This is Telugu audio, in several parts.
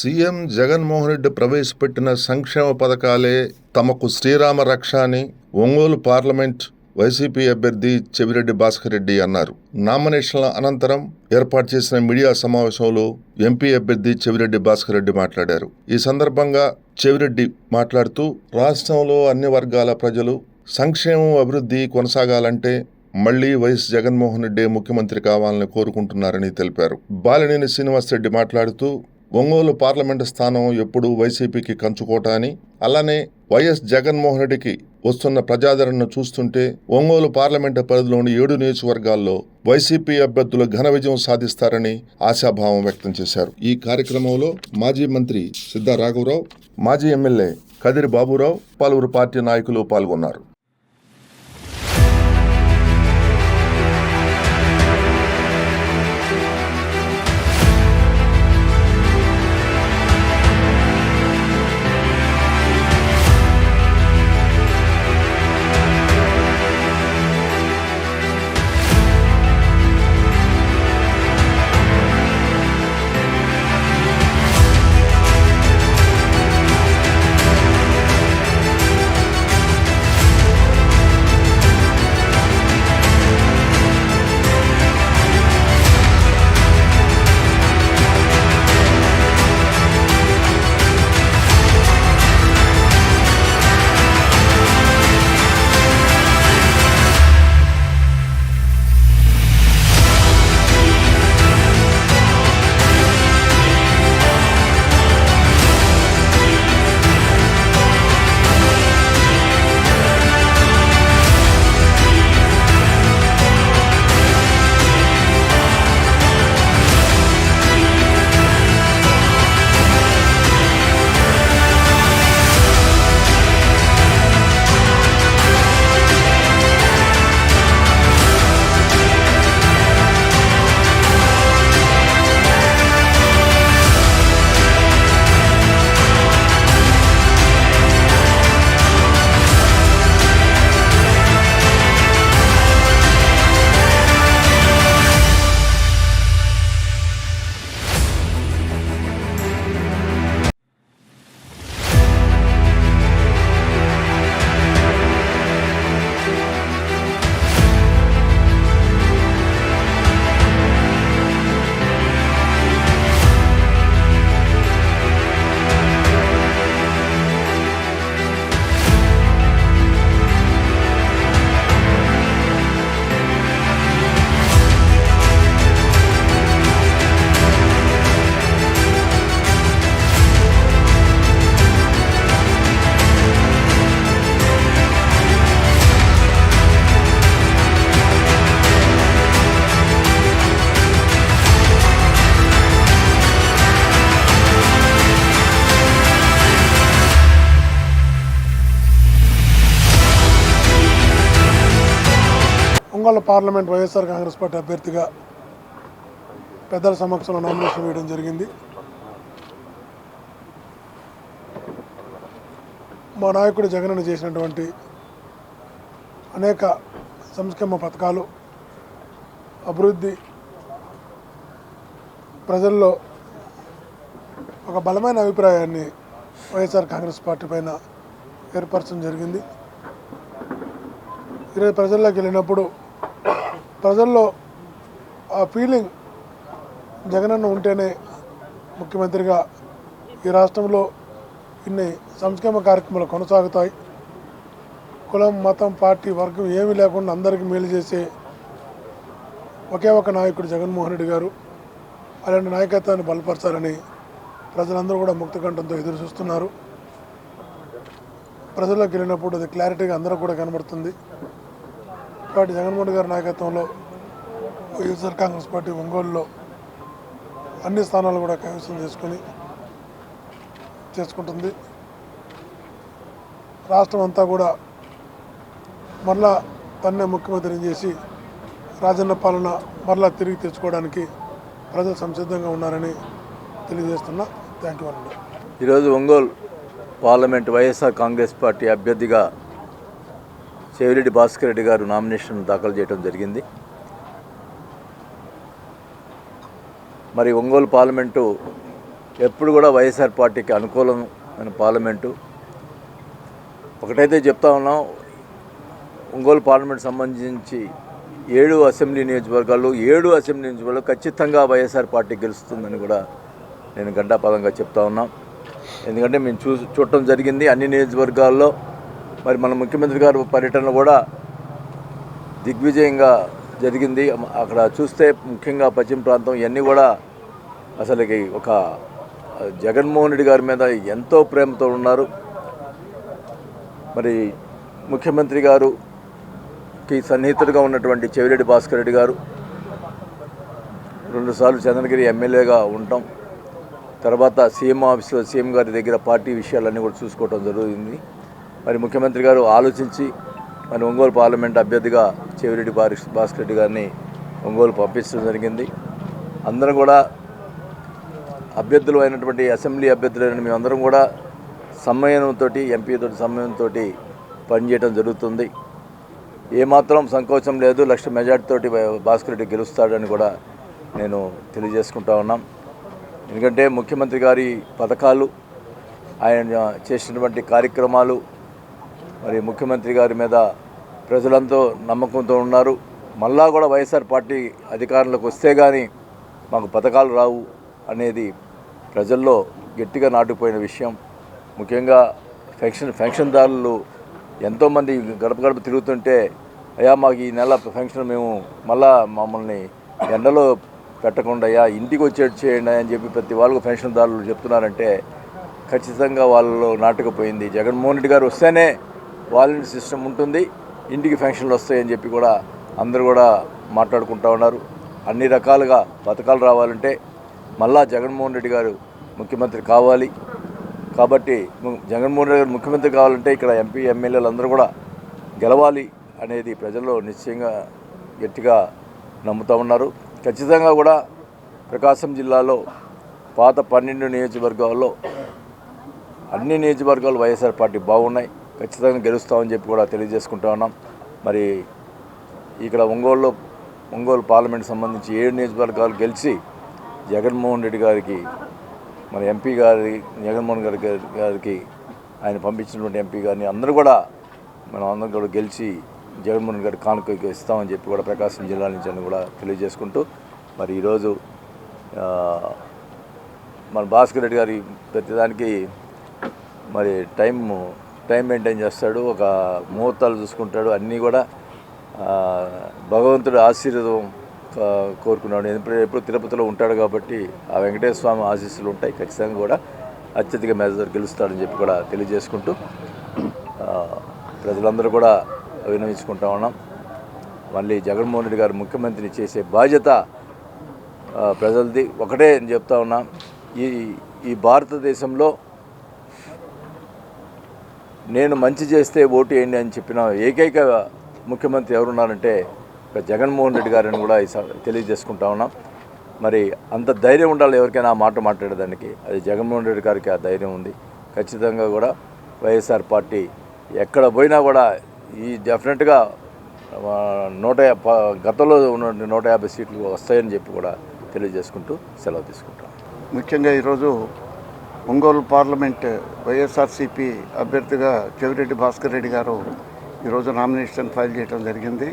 సీఎం జగన్మోహన్ రెడ్డి ప్రవేశపెట్టిన సంక్షేమ పథకాలే తమకు శ్రీరామ రక్ష అని ఒంగోలు పార్లమెంట్ వైసీపీ అభ్యర్థి చెవిరెడ్డి భాస్కర్ రెడ్డి అన్నారు. నామినేషన్ల అనంతరం ఏర్పాటు చేసిన మీడియా సమావేశంలో ఎంపీ అభ్యర్థి చెవిరెడ్డి భాస్కర్ రెడ్డి మాట్లాడారు. ఈ సందర్భంగా చెవిరెడ్డి మాట్లాడుతూ రాష్ట్రంలో అన్ని వర్గాల ప్రజలు సంక్షేమం అభివృద్ధి కొనసాగాలంటే మళ్లీ వైఎస్ జగన్మోహన్ రెడ్డి ముఖ్యమంత్రి కావాలని కోరుకుంటున్నారని తెలిపారు. బాలినేని శ్రీనివాసరెడ్డి మాట్లాడుతూ ఒంగోలు పార్లమెంటు స్థానం ఎప్పుడూ వైసీపీకి కంచుకోట అని, అలానే వైఎస్ జగన్మోహన్ రెడ్డికి వస్తున్న ప్రజాదరణను చూస్తుంటే ఒంగోలు పార్లమెంటు పరిధిలోని 7 నియోజకవర్గాల్లో వైసీపీ అభ్యర్థులు ఘన విజయం సాధిస్తారని ఆశాభావం వ్యక్తం చేశారు. ఈ కార్యక్రమంలో మాజీ మంత్రి సిద్ధా రాఘవరావు, మాజీ ఎమ్మెల్యే కదిరి బాబురావు, పలువురు పార్టీ నాయకులు పాల్గొన్నారు. ఒంగోలు పార్లమెంట్ వైఎస్ఆర్ కాంగ్రెస్ పార్టీ అభ్యర్థిగా పెద్దల సమక్షంలో నామినేషన్ వేయడం జరిగింది. మా నాయకుడు జగన్ చేసినటువంటి అనేక సంక్షేమ పథకాలు, అభివృద్ధి ప్రజల్లో ఒక బలమైన అభిప్రాయాన్ని వైఎస్ఆర్ కాంగ్రెస్ పార్టీ పైన ఏర్పరచడం జరిగింది. ఈరోజు ప్రజల్లోకి వెళ్ళినప్పుడు ప్రజల్లో ఆ ఫీలింగ్ జగనన్న ఉంటేనే ముఖ్యమంత్రిగా ఈ రాష్ట్రంలో ఇన్ని సంక్షేమ కార్యక్రమాలు కొనసాగుతాయి, కులం, మతం, పార్టీ, వర్గం ఏమీ లేకుండా అందరికీ మేలు చేసే ఒకే ఒక నాయకుడు జగన్మోహన్ రెడ్డి గారు. అలాంటి నాయకత్వాన్ని బలపరచాలని ప్రజలందరూ కూడా ముక్తకంఠంతో ఎదురు చూస్తున్నారు. ప్రజల్లోకి వెళ్ళినప్పుడు అది క్లారిటీగా అందరూ కూడా కనబడుతుంది. కాబట్టి జగన్మోహన్ రెడ్డి గారి నాయకత్వంలో వైఎస్ఆర్ కాంగ్రెస్ పార్టీ ఒంగోలులో అన్ని స్థానాలు కూడా కైవసం చేసుకుంటుంది. రాష్ట్రం అంతా కూడా మరలా తన్నే ముఖ్యమంత్రిని చేసి రాజన్న పాలన మరలా తిరిగి తెచ్చుకోవడానికి ప్రజలు సంసిద్ధంగా ఉన్నారని తెలియజేస్తున్నా. థ్యాంక్ యూ అండి. ఈరోజు ఒంగోలు పార్లమెంట్ వైఎస్ఆర్ కాంగ్రెస్ పార్టీ అభ్యర్థిగా చెవిరెడ్డి భాస్కర్ రెడ్డి గారు నామినేషన్ దాఖలు చేయడం జరిగింది. మరి ఒంగోలు పార్లమెంటు ఎప్పుడు కూడా వైఎస్ఆర్ పార్టీకి అనుకూలమైన పార్లమెంటు. ఒకటైతే చెప్తా ఉన్నాం, ఒంగోలు పార్లమెంట్ సంబంధించి 7 అసెంబ్లీ నియోజకవర్గాలు ఖచ్చితంగా వైఎస్ఆర్ పార్టీ గెలుస్తుందని కూడా నేను గంటాపదంగా చెప్తా ఉన్నాం. ఎందుకంటే మేము చూడటం జరిగింది అన్ని నియోజకవర్గాల్లో. మరి మన ముఖ్యమంత్రి గారు పర్యటన కూడా దిగ్విజయంగా జరిగింది. అక్కడ చూస్తే ముఖ్యంగా పశ్చిమ ప్రాంతం ఇవన్నీ కూడా అసలుకి ఒక జగన్మోహన్ రెడ్డి గారి మీద ఎంతో ప్రేమతో ఉన్నారు. మరి ముఖ్యమంత్రి గారుకి సన్నిహితుడిగా ఉన్నటువంటి చెవిరెడ్డి భాస్కర్ రెడ్డి గారు 2 సార్లు చంద్రగిరి ఎమ్మెల్యేగా ఉండటం, తర్వాత సీఎం ఆఫీస్లో సీఎం గారి దగ్గర పార్టీ విషయాలన్నీ కూడా చూసుకోవడం జరుగుతుంది. మరి ముఖ్యమంత్రి గారు ఆలోచించి మరి ఒంగోలు పార్లమెంట్ అభ్యర్థిగా చెవిరెడ్డి భాస్కర్ రెడ్డి గారిని ఒంగోలు పంపించడం జరిగింది. అందరం కూడా అభ్యర్థులు అయినటువంటి అసెంబ్లీ అభ్యర్థులైన మేమందరం కూడా సమన్వయంతో ఎంపీతో సమన్వయంతో పనిచేయడం జరుగుతుంది. ఏమాత్రం సంకోచం లేదు. 1,00,000 మెజార్టీతోటి భాస్కర్ రెడ్డి గెలుస్తాడని కూడా నేను తెలియజేసుకుంటా ఉన్నాం. ఎందుకంటే ముఖ్యమంత్రి గారి పథకాలు, ఆయన చేసినటువంటి కార్యక్రమాలు, మరి ముఖ్యమంత్రి గారి మీద ప్రజలంతా నమ్మకంతో ఉన్నారు. మళ్ళా కూడా వైఎస్ఆర్ పార్టీ అధికారంలోకి వస్తే కానీ మాకు పథకాలు రావు అనేది ప్రజల్లో గట్టిగా నాటుకుపోయిన విషయం. ముఖ్యంగా పెన్షన్దారులు ఎంతోమంది గడప తిరుగుతుంటే, అయ్యా మాకు ఈ నెల పెన్షన్ మేము మమ్మల్ని ఎండలో పెట్టకుండా అయ్యా ఇంటికి వచ్చేట్టు చేయండి అని చెప్పి ప్రతి వాళ్ళకు పెన్షన్దారులు చెప్తున్నారంటే ఖచ్చితంగా వాళ్ళలో నాటుకుపోయింది. జగన్మోహన్ రెడ్డి గారు వస్తేనే వాలంటీర్ సిస్టమ్ ఉంటుంది, ఇంటికి పెన్షన్లు వస్తాయని చెప్పి కూడా అందరూ కూడా మాట్లాడుకుంటూ ఉన్నారు. అన్ని రకాలుగా పథకాలు రావాలంటే మళ్ళా జగన్మోహన్ రెడ్డి గారు ముఖ్యమంత్రి కావాలి. కాబట్టి జగన్మోహన్ రెడ్డి గారు ముఖ్యమంత్రి కావాలంటే ఇక్కడ ఎంపీ ఎమ్మెల్యేలు అందరూ కూడా గెలవాలి అనేది ప్రజల్లో నిశ్చయంగా గట్టిగా నమ్ముతూ ఉన్నారు. ఖచ్చితంగా కూడా ప్రకాశం జిల్లాలో పాత 12 నియోజకవర్గాల్లో అన్ని నియోజకవర్గాలు వైఎస్ఆర్ పార్టీ బాగున్నాయి. ఖచ్చితంగా గెలుస్తామని చెప్పి కూడా తెలియజేసుకుంటా ఉన్నాం. మరి ఇక్కడ ఒంగోలు పార్లమెంట్ సంబంధించి 7 నియోజకవర్గాలు గెలిచి జగన్మోహన్ రెడ్డి గారికి, మన ఎంపీ జగన్మోహన్ గారికి ఆయన పంపించినటువంటి ఎంపీ గారిని అందరూ కూడా మనం అందరం కూడా గెలిచి జగన్మోహన్ గారి కానుక ఇస్తామని చెప్పి కూడా ప్రకాశం జిల్లా నుంచి అని కూడా తెలియజేసుకుంటూ, మరి ఈరోజు మన భాస్కర్ రెడ్డి గారి ప్రతిదానికి మరి టైం మెయింటైన్ చేస్తాడు, ఒక ముహూర్తాలు చూసుకుంటాడు, అన్నీ కూడా భగవంతుడు ఆశీర్వాదం కోరుకున్నాడు. ఎప్పుడు తిరుపతిలో ఉంటాడు కాబట్టి ఆ వెంకటేశ్వర స్వామి ఆశీస్సులు ఉంటాయి. ఖచ్చితంగా కూడా అత్యధిక మెజారిటీ గెలుస్తాడని చెప్పి కూడా తెలియజేసుకుంటూ ప్రజలందరూ కూడా విన్నవించుకుంటా ఉన్నాం. మళ్ళీ జగన్మోహన్ రెడ్డి గారు ముఖ్యమంత్రిని చేసే బాధ్యత ప్రజలది. ఒకటే నేను చెప్తా ఉన్నా, ఈ భారతదేశంలో నేను మంచి చేస్తే ఓటు వేయండి అని చెప్పిన ఏకైక ముఖ్యమంత్రి ఎవరున్నారంటే జగన్మోహన్ రెడ్డి గారిని కూడా తెలియజేసుకుంటా ఉన్నాం. మరి అంత ధైర్యం ఉండాలి ఎవరికైనా ఆ మాట మాట్లాడేదానికి, అది జగన్మోహన్ రెడ్డి గారికి ఆ ధైర్యం ఉంది. ఖచ్చితంగా కూడా వైఎస్ఆర్ పార్టీ ఎక్కడ పోయినా కూడా ఈ డెఫినెట్గా గతంలో ఉన్న 150 సీట్లు వస్తాయని చెప్పి కూడా తెలియజేసుకుంటూ సెలవు తీసుకుంటాం. ముఖ్యంగా ఈరోజు ఒంగోలు పార్లమెంట్ వైఎస్ఆర్సీపీ అభ్యర్థిగా చెవిరెడ్డి భాస్కర్ రెడ్డి గారు ఈరోజు నామినేషన్ ఫైల్ చేయడం జరిగింది.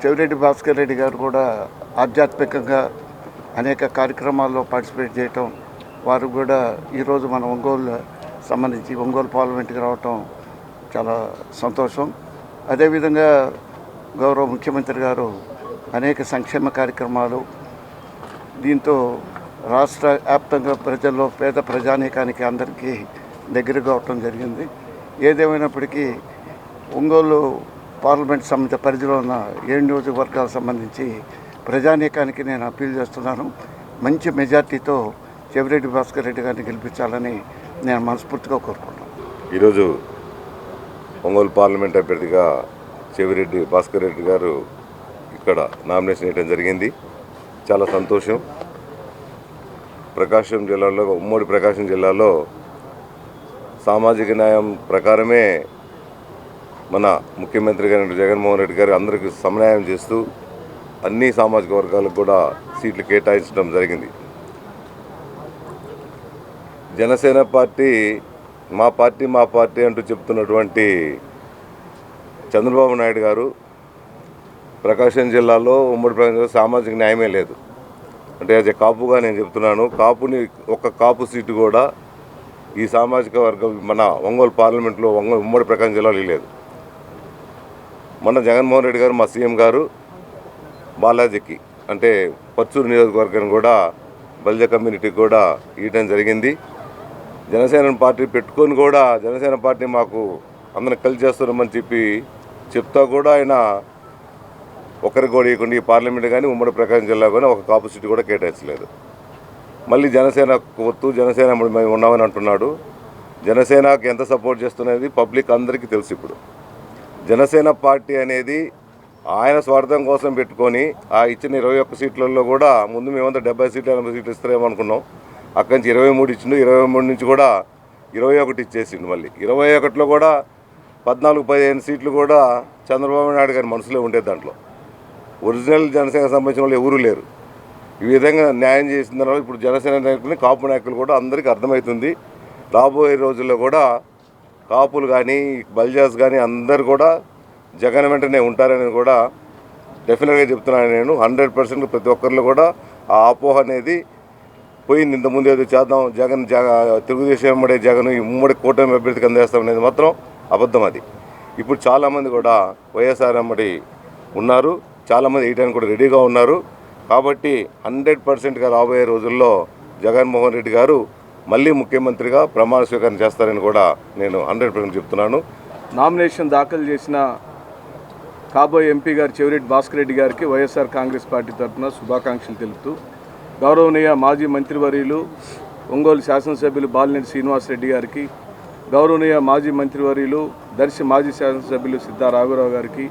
చెవిరెడ్డి భాస్కర్ రెడ్డి గారు కూడా ఆధ్యాత్మికంగా అనేక కార్యక్రమాల్లో పార్టిసిపేట్ చేయటం, వారు కూడా ఈరోజు మన ఒంగోలు పార్లమెంట్కి రావటం చాలా సంతోషం. అదేవిధంగా గౌరవ ముఖ్యమంత్రి గారు అనేక సంక్షేమ కార్యక్రమాలు, దీంతో రాష్ట్ర వ్యాప్తంగా ప్రజల్లో పేద ప్రజానీకానికి అందరికీ దగ్గరగా అవటం జరిగింది. ఏదేమైనప్పటికీ ఒంగోలు పార్లమెంట్ సంబంధిత పరిధిలో ఉన్న 7 నియోజకవర్గాలకు సంబంధించి ప్రజానీకానికి నేను అప్పీల్ చేస్తున్నాను. మంచి మెజార్టీతో చెవిరెడ్డి భాస్కర్ రెడ్డి గారిని గెలిపించాలని నేను మనస్ఫూర్తిగా కోరుకుంటున్నాను. ఈరోజు ఒంగోలు పార్లమెంట్ అభ్యర్థిగా చెవిరెడ్డి భాస్కర్ రెడ్డి గారు ఇక్కడ నామినేషన్ వేయడం జరిగింది. చాలా సంతోషం. ఉమ్మడి ప్రకాశం జిల్లాలో సామాజిక న్యాయం ప్రకారమే మన ముఖ్యమంత్రి గారు జగన్మోహన్ రెడ్డి గారు అందరికీ సమన్వయం చేస్తూ అన్ని సామాజిక వర్గాలకు కూడా సీట్లు కేటాయించడం జరిగింది. జనసేన పార్టీ మా పార్టీ అంటూ చెప్తున్నటువంటి చంద్రబాబు నాయుడు గారు ప్రకాశం జిల్లాలో ఉమ్మడి ప్రకాశం జిల్లాలో సామాజిక న్యాయమే లేదు. అంటే అది కాపుగా నేను చెప్తున్నాను, ఒక కాపు సీటు కూడా ఈ సామాజిక వర్గం మన ఒంగోలు పార్లమెంట్లో ఉమ్మడి ప్రకాశం జిల్లాలో లేదు. మన జగన్మోహన్ రెడ్డి గారు మా సీఎం గారు బాలాజీకి అంటే పచ్చూరు నియోజకవర్గాన్ని కూడా బలిజ కమ్యూనిటీకి కూడా ఇవ్వడం జరిగింది. జనసేన పార్టీ పెట్టుకొని కూడా జనసేన పార్టీ మాకు అందరం కలిసి చేస్తున్నామని చెప్తా కూడా ఆయన ఒకరికి కూడా ఇవ్వకుండా ఈ పార్లమెంట్ కానీ ఉమ్మడి ప్రకాశం జిల్లా కానీ ఒక కాపు సీటు కూడా కేటాయించలేదు. మళ్ళీ జనసేన కొత్తు జనసేన మేము ఉన్నామని అంటున్నాడు. జనసేనకి ఎంత సపోర్ట్ చేస్తున్నది పబ్లిక్ అందరికీ తెలుసు. ఇప్పుడు జనసేన పార్టీ అనేది ఆయన స్వార్థం కోసం పెట్టుకొని ఆ ఇచ్చిన 21 సీట్లలో కూడా ముందు మేమంతా 70 సీట్లు 80 సీట్లు ఇస్తారేమో అనుకున్నాం. అక్కడి నుంచి 23 ఇచ్చిండు. 23 నుంచి కూడా 21 ఇచ్చేసిండు. మళ్ళీ 21లో కూడా 14-15 సీట్లు కూడా చంద్రబాబు నాయుడు గారి మనసులో ఉండేది. దాంట్లో ఒరిజినల్ జనసేన సంబంధించిన వాళ్ళు ఎవరూ లేరు. ఈ విధంగా న్యాయం చేసిన తర్వాత ఇప్పుడు జనసేన నాయకులని కాపు నాయకులు కూడా అందరికీ అర్థమవుతుంది. రాబోయే రోజుల్లో కూడా కాపులు కానీ బల్జాస్ కానీ అందరు కూడా జగన్ వెంటనే ఉంటారని కూడా డెఫినెట్గా చెప్తున్నాను నేను. 100% ప్రతి ఒక్కరిలో కూడా ఆ అపోహ అనేది పోయింది. ఇంతకుముందు ఏదో చేద్దాం తెలుగుదేశం వెంబడే జగన్ ఈ ఉమ్మడి కూటమి అభ్యర్థికి అందేస్తాం అనేది మాత్రం అబద్ధం. అది ఇప్పుడు చాలామంది కూడా వైఎస్ఆర్ వెంబడి ఉన్నారు, చాలామంది వేయడానికి కూడా రెడీగా ఉన్నారు. కాబట్టి 100%గా రాబోయే రోజుల్లో జగన్మోహన్ రెడ్డి గారు మళ్ళీ ముఖ్యమంత్రిగా ప్రమాణ స్వీకారం చేస్తారని కూడా నేను 100% చెప్తున్నాను. నామినేషన్ దాఖలు చేసిన కాబోయే ఎంపీ గారు చెవిరెడ్డి భాస్కర్ రెడ్డి గారికి వైఎస్ఆర్ కాంగ్రెస్ పార్టీ తరఫున శుభాకాంక్షలు తెలుపుతూ, గౌరవనీయ మాజీ మంత్రివర్యులు ఒంగోలు శాసనసభ్యులు బాలినేని శ్రీనివాసరెడ్డి గారికి, గౌరవనీయ మాజీ మంత్రివర్యులు దర్శి మాజీ శాసనసభ్యులు సిద్ధా రాఘవరావు గారికి,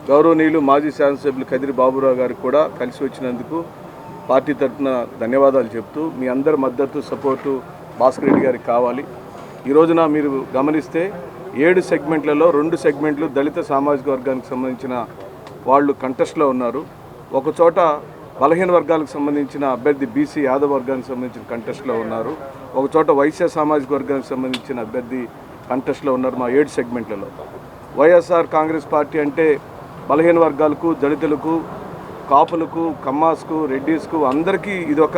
గౌరవనీయులు మాజీ శాసనసభ్యులు కదిరి బాబురావు గారికి కూడా కలిసి వచ్చినందుకు పార్టీ తరఫున ధన్యవాదాలు చెప్తూ, మీ అందరి మద్దతు సపోర్టు భాస్కర్ రెడ్డి గారికి కావాలి. ఈ రోజున మీరు గమనిస్తే 7 సెగ్మెంట్లలో 2 సెగ్మెంట్లు దళిత సామాజిక వర్గానికి సంబంధించిన వాళ్ళు కంటెస్ట్లో ఉన్నారు. ఒకచోట బలహీన వర్గాలకు సంబంధించిన అభ్యర్థి బీసీ యాదవ్ వర్గానికి సంబంధించిన కంటెస్ట్లో ఉన్నారు. ఒకచోట వైశ్య సామాజిక వర్గానికి సంబంధించిన అభ్యర్థి కంటెస్ట్లో ఉన్నారు. మా 7 సెగ్మెంట్లలో వైఎస్ఆర్ కాంగ్రెస్ పార్టీ అంటే బలహీన వర్గాలకు, దళితులకు, కాపులకు, కమ్మాస్కు, రెడ్డీస్కు అందరికీ ఇదొక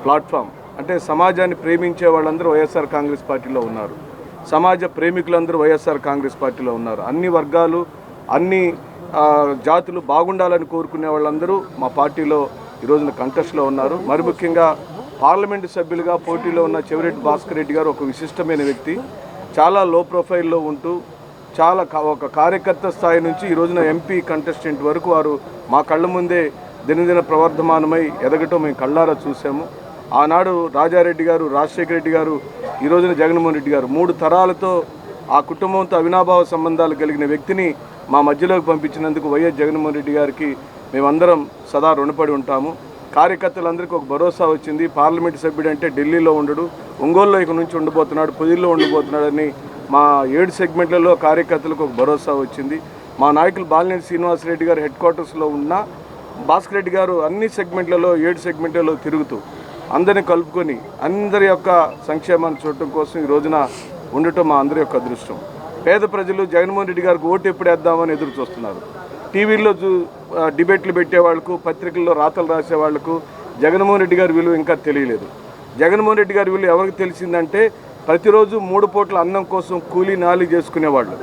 ప్లాట్ఫామ్. అంటే సమాజాన్ని ప్రేమించే వాళ్ళందరూ వైఎస్ఆర్ కాంగ్రెస్ పార్టీలో ఉన్నారు. సమాజ ప్రేమికులందరూ వైఎస్ఆర్ కాంగ్రెస్ పార్టీలో ఉన్నారు. అన్ని వర్గాలు, అన్ని జాతులు బాగుండాలని కోరుకునే వాళ్ళందరూ మా పార్టీలో ఈరోజున కంటెస్ట్లో ఉన్నారు. మరి ముఖ్యంగా పార్లమెంటు సభ్యులుగా పోటీలో ఉన్న చెవిరెడ్డి భాస్కర్ రెడ్డి గారు ఒక విశిష్టమైన వ్యక్తి. చాలా లో ప్రొఫైల్లో ఉంటూ చాలా ఒక కార్యకర్త స్థాయి నుంచి ఈ రోజున ఎంపీ కంటెస్టెంట్ వరకు వారు మా కళ్ళ ముందే దినదిన ప్రవర్ధమానమై ఎదగటం మేము కళ్ళారా చూసాము. ఆనాడు రాజారెడ్డి గారు, రాజశేఖర రెడ్డి గారు, ఈ రోజున జగన్మోహన్ రెడ్డి గారు 3 తరాలతో ఆ కుటుంబంతో అవినాభావ సంబంధాలు కలిగిన వ్యక్తిని మా మధ్యలోకి పంపించినందుకు వైఎస్ జగన్మోహన్ రెడ్డి గారికి మేమందరం సదా రుణపడి ఉంటాము. కార్యకర్తలందరికీ ఒక భరోసా వచ్చింది. పార్లమెంటు సభ్యుడు అంటే ఢిల్లీలో ఉండడు, ఒంగోలులో ఇక నుంచి ఉండబోతున్నాడు, పొదిల్లో ఉండబోతున్నాడని మా 7 సెగ్మెంట్లలో కార్యకర్తలకు ఒక భరోసా వచ్చింది. మా నాయకులు బాలినేని శ్రీనివాసరెడ్డి గారు హెడ్ క్వార్టర్స్లో ఉన్న భాస్కర్ రెడ్డి గారు అన్ని సెగ్మెంట్లలో 7 సెగ్మెంట్లలో తిరుగుతూ అందరిని కలుపుకొని అందరి యొక్క సంక్షేమాన్ని చూడటం కోసం ఈ రోజున ఉండటం మా అందరి యొక్క అదృష్టం. పేద ప్రజలు జగన్మోహన్ రెడ్డి గారికి ఓటు ఎప్పుడు వేద్దామని ఎదురు చూస్తున్నారు. టీవీల్లో డిబేట్లు పెట్టేవాళ్లకు, పత్రికల్లో రాతలు రాసేవాళ్లకు జగన్మోహన్ రెడ్డి గారి విలువ ఇంకా తెలియలేదు. జగన్మోహన్ రెడ్డి గారి విలువ ఎవరికి తెలిసిందంటే ప్రతిరోజు 3 పూట్ల అన్నం కోసం కూలీ నాలి చేసుకునేవాళ్ళు.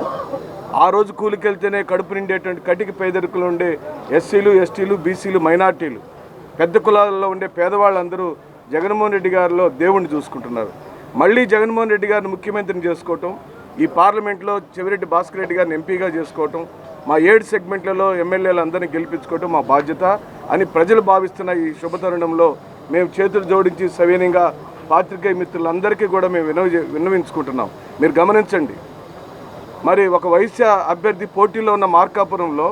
ఆ రోజు కూలికి వెళ్తేనే కడుపు నిండేటువంటి కటిక పేదరికలు ఉండే ఎస్సీలు, ఎస్టీలు, బీసీలు, మైనార్టీలు, పెద్ద కులాలలో ఉండే పేదవాళ్ళందరూ జగన్మోహన్ రెడ్డి గారిలో దేవుణ్ణి చూసుకుంటున్నారు. మళ్ళీ జగన్మోహన్ రెడ్డి గారిని ముఖ్యమంత్రిని చేసుకోవటం, ఈ పార్లమెంట్లో చెవిరెడ్డి భాస్కర్ రెడ్డి గారిని ఎంపీగా చేసుకోవటం, మా 7 సెగ్మెంట్లలో ఎమ్మెల్యేలు అందరినీ గెలిపించుకోవటం మా బాధ్యత అని ప్రజలు భావిస్తున్న ఈ శుభతరుణంలో మేము చేతులు జోడించి సవినయంగా పాత్రికేయ మిత్రులందరికీ కూడా మేము విన్నవించుకుంటున్నాం. మీరు గమనించండి, మరి ఒక వైశ్య అభ్యర్థి పోటీలో ఉన్న మార్కాపురంలో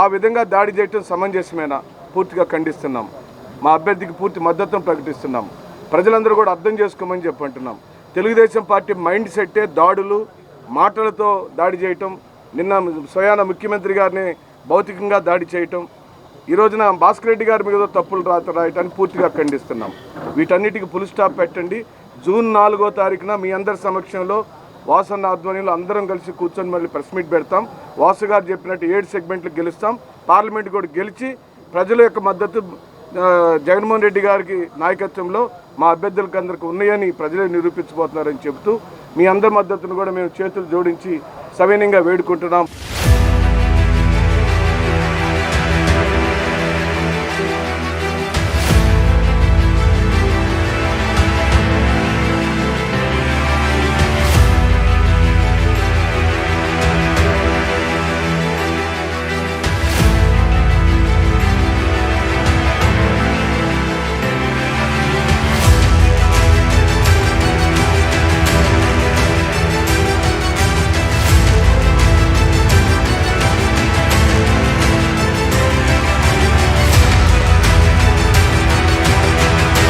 ఆ విధంగా దాడి చేయటం సమంజసమేనా? పూర్తిగా ఖండిస్తున్నాం. మా అభ్యర్థికి పూర్తి మద్దతును ప్రకటిస్తున్నాం. ప్రజలందరూ కూడా అర్థం చేసుకోమని చెప్పంటున్నాం. తెలుగుదేశం పార్టీ మైండ్ సెట్టే దాడులు, మాటలతో దాడి చేయటం, నిన్న స్వయాన ముఖ్యమంత్రి గారిని భౌతికంగా దాడి చేయటం, ఈ రోజున భాస్కర్ రెడ్డి గారి మీద తప్పులు రాయటాన్ని పూర్తిగా ఖండిస్తున్నాం. వీటన్నిటికీ ఫుల్ స్టాప్ పెట్టండి. జూన్ 4వ తారీఖున మీ అందరి సమక్షంలో వాసన్న ఆధ్వర్యంలో అందరం కలిసి కూర్చొని మళ్ళీ ప్రెస్ మీట్ పెడతాం. వాసు గారు చెప్పినట్టు 7 సెగ్మెంట్లు గెలుస్తాం. పార్లమెంట్ కూడా గెలిచి ప్రజల యొక్క మద్దతు జగన్మోహన్ రెడ్డి గారికి నాయకత్వంలో మా అభ్యర్థులకు అందరికీ ఉన్నాయని ప్రజలే నిరూపించబోతున్నారని చెబుతూ మీ అందరి మద్దతును కూడా మేము చేతులు జోడించి సవినయంగా వేడుకుంటున్నాం.